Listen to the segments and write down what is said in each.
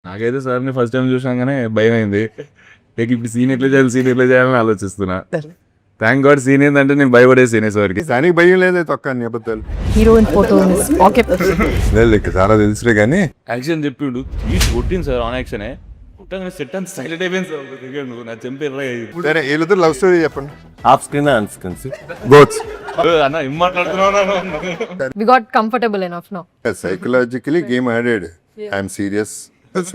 నాకైతే సార్ని first time చూసాగానే భయం అయింది. ఇప్పుడు సీన్ ఎట్లా చేయాలని ఆలోచిస్తున్నా. థ్యాంక్ గాడ్ సీన్ ఏంటంటే నేను భయపడే సీనే సార్కి. దానికి భయం లేదే తొక్క అన్ని అబద్ధాలు హీరోయిన్ ఫోటో పాకెట్ లేదు చాలా తెలుసులే కానీ యాక్షన్ చెప్పిండు కొట్టింది సార్ ఆన్ యాక్షనే కొట్టగానే సెట్ అంత సైలెంట్ అయిపోయింది సార్. నువ్వు నా చంపేర్రా సరే వీళ్ళిద్దరు లవ్ స్టోరీ చెప్పండి. Off screen on screen both అన్న ఏం మాట్లాడుతున్నావు? We got comfortable enough now. Psychologically game ఆడెడ్. I'm serious.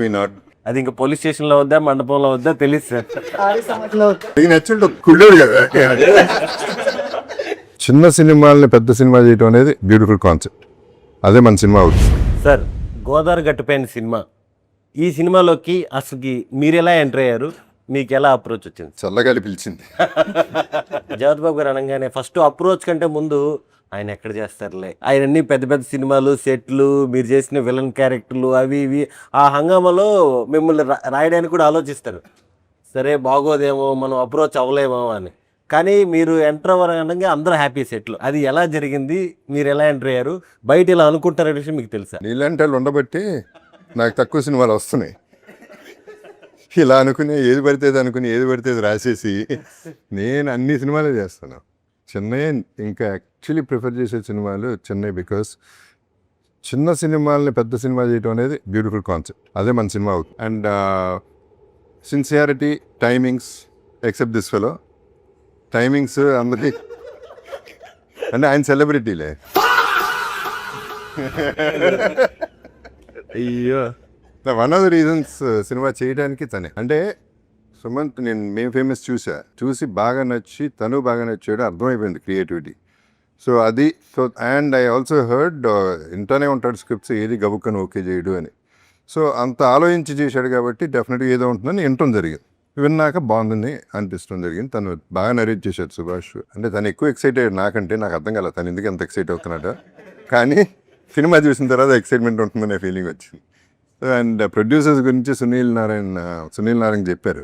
వీ నాట్ అది ఇంకా పోలీస్ స్టేషన్ లో వద్దా మండపంలో వద్దా తెలియదు సార్. నచ్చుంటే కుళ్ళోడు కదా. చిన్న సినిమాలని పెద్ద సినిమా చేయడం అనేది బ్యూటిఫుల్ కాన్సెప్ట్. అదే మన సినిమా అవుతుంది సార్. గోదావరి గట్టుపైన సినిమా, ఈ సినిమాలోకి అసలుకి మీరు ఎలా ఎంటర్ అయ్యారు, మీకు ఎలా అప్రోచ్ వచ్చింది? చల్లగాలి పిలిచింది. జగత్ బాబు గారు అనగానే ఫస్ట్ అప్రోచ్ కంటే ముందు ఆయన ఎక్కడ చేస్తారులే, ఆయన అన్ని పెద్ద పెద్ద సినిమాలు సెట్లు, మీరు చేసిన విలన్ క్యారెక్టర్లు అవి ఇవి, ఆ హంగామాలో మిమ్మల్ని రాయడానికి కూడా ఆలోచిస్తారు. సరే బాగోదేమో, మనం అప్రోచ్ అవ్వలేమో అని. కానీ మీరు ఎంటర్ అవ్వగానే అందరూ హ్యాపీ సెట్లు. అది ఎలా జరిగింది, మీరు ఎలా ఎంటర్ అయ్యారు, బయట ఇలా అనుకుంటారనే విషయం మీకు తెలుసా? నీలాంటి వాళ్ళు ఉండబట్టి నాకు తక్కువ సినిమాలు వస్తున్నాయి. ఇలా అనుకుని ఏది పడితే ఏది పడితే రాసేసి నేను అన్ని సినిమాలే చేస్తాను. చెన్నై ఇంకా యాక్చువల్లీ ప్రిఫర్ చేసే సినిమాలు చెన్నై. బికాస్ చిన్న సినిమాలని పెద్ద సినిమా చేయడం అనేది బ్యూటిఫుల్ కాన్సెప్ట్. అదే మన సినిమా అవుతుంది. And sincerity, timings, except this fellow. Timings అందరి అంటే ఆయన సెలబ్రిటీలే. అయ్యో one of the reasons cinema చేయడానికి తనే. అంటే సుమంత్ మేము ఫేమస్ చూసి బాగా నచ్చి తను బాగా నచ్చాడు, అర్థమైపోయింది క్రియేటివిటీ. సో అది అండ్ ఐ ఆల్సో హర్డ్ ఇంటనే ఉంటాడు స్క్రిప్ట్స్ ఏది గబుక్కను ఓకే చేయడు అని. సో అంత ఆలోచించి చేశాడు కాబట్టి డెఫినెట్గా ఏదో ఉంటుందని వినటం జరిగింది. విన్నాక బాగుందని అనిపిస్తుంది జరిగింది. తను బాగా నరేట్ చేశాడు సుభాష్. అంటే తను ఎక్కువ ఎక్సైట్ అయ్యాడు నాకంటే. నాకు అర్థం కాలేదు తను ఎందుకు ఎంత ఎక్సైట్ అవుతున్నాడు. కానీ సినిమా చూసిన తర్వాత ఎక్సైట్మెంట్ ఉంటుందనే ఫీలింగ్ వచ్చింది. అండ్ ప్రొడ్యూసర్స్ గురించి సునీల్ నారాయణ చెప్పారు,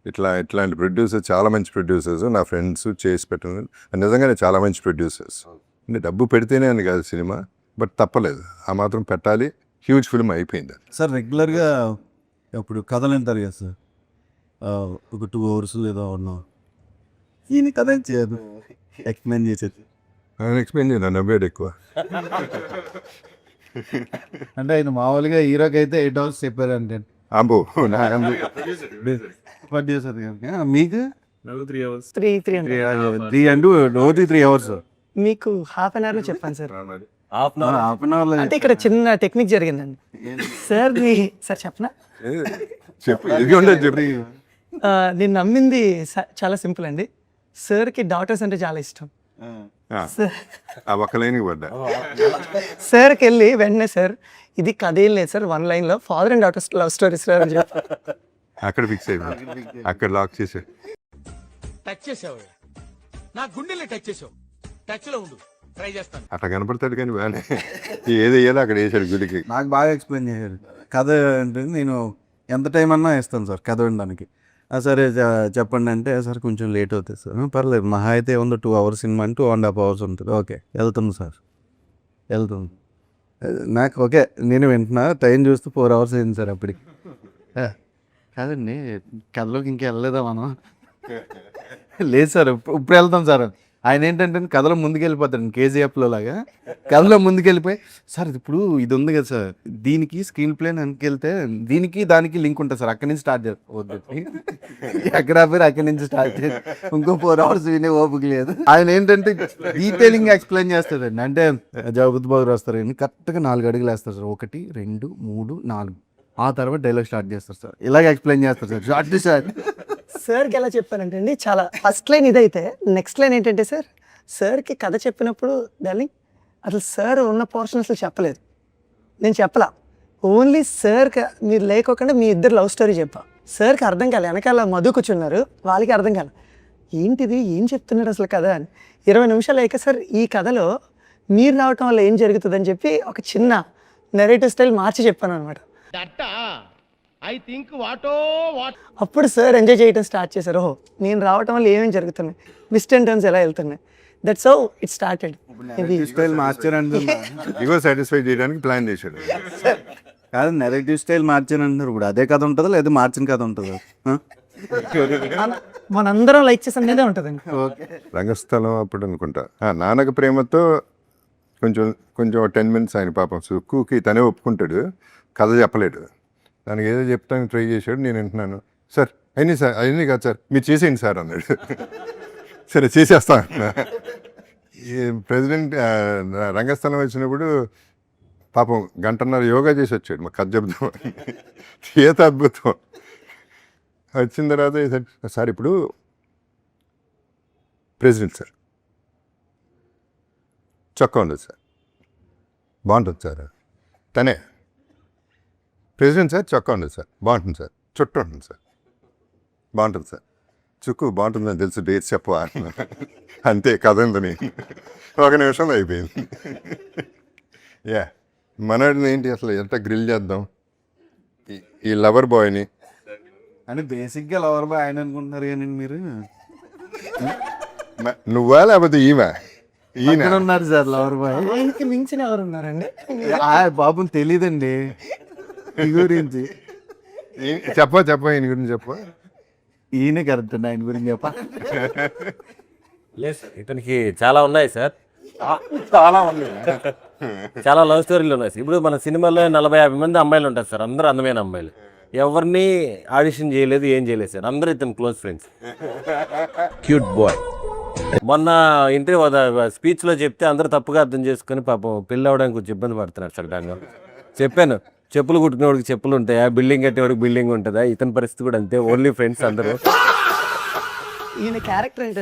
ఇట్లాంటి ప్రొడ్యూసర్స్ చాలా మంచి ప్రొడ్యూసర్స్ నా ఫ్రెండ్స్ చేసి పెట్టిన నిజంగానే చాలా మంచి ప్రొడ్యూసర్స్. అంటే డబ్బు పెడితేనే అని కాదు సినిమా, బట్ తప్పలేదు, ఆ మాత్రం పెట్టాలి. హ్యూజ్ ఫిల్మ్ అయిపోయింది సార్. రెగ్యులర్గా అప్పుడు కథలు వింటారు కదా సార్, ఒక 2 hours ఏదో ఉన్నాం. ఈయన కథ ఏం చేయదు, ఎక్స్ప్లెయిన్ చేసేది. ఆయన ఎక్స్ప్లెయిన్ చేయను, నవ్వాడు ఎక్కువ. అంటే ఆయన మామూలుగా హీరోకి అయితే 8 hours చెప్పారంటే అంబో ప్రొడ్యూసర్ కనుక మీకు 3 hours 3 అంటూ రోజు 3 hours. మీకు హాఫ్ అన్ అవర్లో చెప్పాను సార్. హాఫ్ అన్ అవర్లో అంటే ఇక్కడ చిన్న టెక్నిక్ జరిగిందండి సార్. సార్ చెప్పనా? చెప్పు ఇది ఉండదు చెప్పు. నేను నమ్మింది చాలా సింపుల్ అండి. సార్కి డాటర్స్ అంటే చాలా ఇష్టం. ఆ ఒక్క లైన్కి పడ్డా. సార్కి వెళ్ళి వెంటనే సార్ ఇది కథ ఏం లేదు సార్, 1 line లో father and daughters love stories sir అని చెప్పి అక్కడ ఫిక్స్ అయిపోయింది, అక్కడ లాక్ చేసాడు. టచ్ చేసావు, నా గుండెల్ని టచ్ చేసావు. టచ్ లో ఉండు, ట్రై చేస్తాను. అట్లా కనపడతాడు కానీ బాగానే ఏది వేయాలో అక్కడ వేసాడు గుడికి. నాకు బాగా ఎక్స్ప్లెయిన్ చేశారు. కథ అంటే నేను ఎంత టైం అన్నా ఇస్తాను సార్ కథ వినడానికి. సరే చెప్పండి అంటే సార్ కొంచెం లేట్ అవుతుంది సార్. పర్లేదు, మహా అయితే ఉంది 2 hours సినిమా అంటే 2.5 hours ఉంటుంది. ఓకే వెళ్తుంది సార్, వెళ్తుంది. నాకు ఓకే నేను వింటున్నా, టైం చూస్తే 4 hours అయింది సార్ అప్పటికి. కాదండి కథలోకి ఇంకా వెళ్ళలేదా మనం? లేదు సార్ ఇప్పుడు వెళ్తాం సార్. ఆయన ఏంటంటే కథలో ముందుకు వెళ్ళిపోతాడు, కేజీఎఫ్లో లాగా కథలో ముందుకు వెళ్ళిపోయి సార్ ఇప్పుడు ఇది ఉంది కదా సార్, దీనికి స్క్రీన్ ప్లే వెళ్తే దీనికి దానికి లింక్ ఉంటుంది సార్, అక్కడి నుంచి స్టార్ట్ చేస్తుంది. ఎక్కడ పేరు అక్కడి నుంచి స్టార్ట్ చేసి ఇంకో 4 hours వినే ఓపిక లేదు. ఆయన ఏంటంటే డీటెయిలింగ్ ఎక్స్ప్లెయిన్ చేస్తాడండి. అంటే జగత్ బాబు వస్తారు కరెక్ట్గా 4 అడుగులు వేస్తారు సార్, 1 2 3 4, ఆ తర్వాత డైలాగ్ స్టార్ట్ చేస్తారు సార్. ఇలాగ ఎక్స్ప్లెయిన్ చేస్తారు సార్. షార్ట్ సార్ సార్కి ఎలా చెప్పానంటే అండి, చాలా ఫస్ట్ లైన్ ఇదైతే నెక్స్ట్ లైన్ ఏంటంటే సార్, సార్కి కథ చెప్పినప్పుడు డార్లింగ్ అసలు సార్ ఉన్న పోర్షన్ అసలు చెప్పలేదు, నేను చెప్పలా. ఓన్లీ సార్కి మీరు లేకోకుండా మీ ఇద్దరు లవ్ స్టోరీ చెప్పా. సార్కి అర్థం కాలే, వెనకాల మధు కూర్చున్నారు, వాళ్ళకి అర్థం కాలే ఏంటిది ఏం చెప్తున్నాడు అసలు కథ అని. 20 నిమిషాలు అయ్యాక సార్ ఈ కథలో మీరు రావటం వల్ల ఏం జరుగుతుందని చెప్పి ఒక చిన్న నెరేటివ్ స్టైల్ మార్చి చెప్పాను అనమాట. అప్పుడు సార్ ఎంజాయ్ చేయడం స్టార్ట్ చేశారు. ఓహో నేను రావటం వల్ల ఏమేమి జరుగుతున్నాయి, ట్విస్ట్ అండ్ టర్న్స్ ఎలా వెళ్తున్నాయి. That's how it started. Style master అంటే ఇగో సాటిస్ఫై చేయడానికి ప్లాన్ చేశాడు. కాదు నెరేటివ్ స్టైల్ మార్చాను అంటున్నారు ఇప్పుడు అదే కథ ఉంటుందా లేదా మార్చిన కథ ఉంటుందా మనందరం లైక్ చేసేదే ఉంటుందండి. ఓకే రంగస్థలం అప్పుడు అనుకుంటా నాన్నక ప్రేమతో కొంచెం కొంచెం 10 minutes ఆయన పాపం సుక్కుకి తనే ఒప్పుకుంటాడు, కథ చెప్పలేడు. దానికి ఏదో చెప్తానికి ట్రై చేశాడు. నేను వింటున్నాను, సార్ అయినా సార్ అయినా కాదు సార్ మీరు చేసేయండి సార్ అన్నాడు. సరే చేసేస్తా. ఈ ప్రెసిడెంట్ రంగస్థలం వచ్చినప్పుడు పాపం గంటన్నర యోగా చేసి వచ్చాడు, మా కథ చెప్దాం. చేత అద్భుతం. వచ్చిన తర్వాత సార్ ఇప్పుడు ప్రెసిడెంట్ సార్ చొక్కా ఉండదు సార్, బాగుంటుంది సార్. తనే ప్రెసిడెంట్ సార్ చొక్కా ఉండదు సార్, బాగుంటుంది సార్. చుట్టూ ఉంటుంది సార్, బాగుంటుంది సార్. చుక్కు బాగుంటుందని తెలుసు, డేట్ చెప్పవా అంతే కథ ఉందని 1 నిమిషంలో అయిపోయింది. యా మనోడిని ఏంటి అసలు ఎంత గ్రిల్ చేద్దాం ఈ లవర్ బాయ్ని. అని బేసిక్గా లవర్ బాయ్ ఆయన అనుకుంటున్నారు కానీ మీరు నువ్వా లేకపోతే ఈమె ఈయన ఇక్కడ ఉన్నారు సార్ లవర్ బాయ్. ఆయనకి మించిన ఎవరు ఉన్నారండి? బాబుని తెలీదండి ఈ గురించి. చెప్ప ఈయన గురించి చెప్ప. ఈయన కరెక్ట్ అండి ఆయన గురించి చెప్ప. లేదు సార్, ఇతనికి చాలా ఉన్నాయి సార్, చాలా ఉన్నాయి. చాలా లవ్ స్టోరీలు ఉన్నాయి సార్. ఇప్పుడు మన సినిమాలో 40-50 మంది అమ్మాయిలు ఉంటారు సార్, అందరూ అందమైన అమ్మాయిలు. ఎవరిని ఆడిషన్ చేయలేదు, ఏం చేయలేదు సార్, అందరూ ఇతను క్లోజ్ ఫ్రెండ్స్. Cute boy. మొన్న ఇంటర్వ్యూ స్పీచ్లో చెప్తే అందరూ తప్పుగా అర్థం చేసుకుని పాపం పెళ్ళి అవ్వడానికి కొంచెం ఇబ్బంది పడుతున్నారు సార్. దానిలో చెప్పాను, చెప్పులు కుట్టుకునేవాడికి చెప్పులు ఉంటాయా, బిల్డింగ్ కట్టేవాడికి బిల్డింగ్ ఉంటుందా, ఇతని పరిస్థితి కూడా అంతే, ఓన్లీ ఫ్రెండ్స్ అందరూ. ఈయన క్యారెక్టర్ ఏంటంటే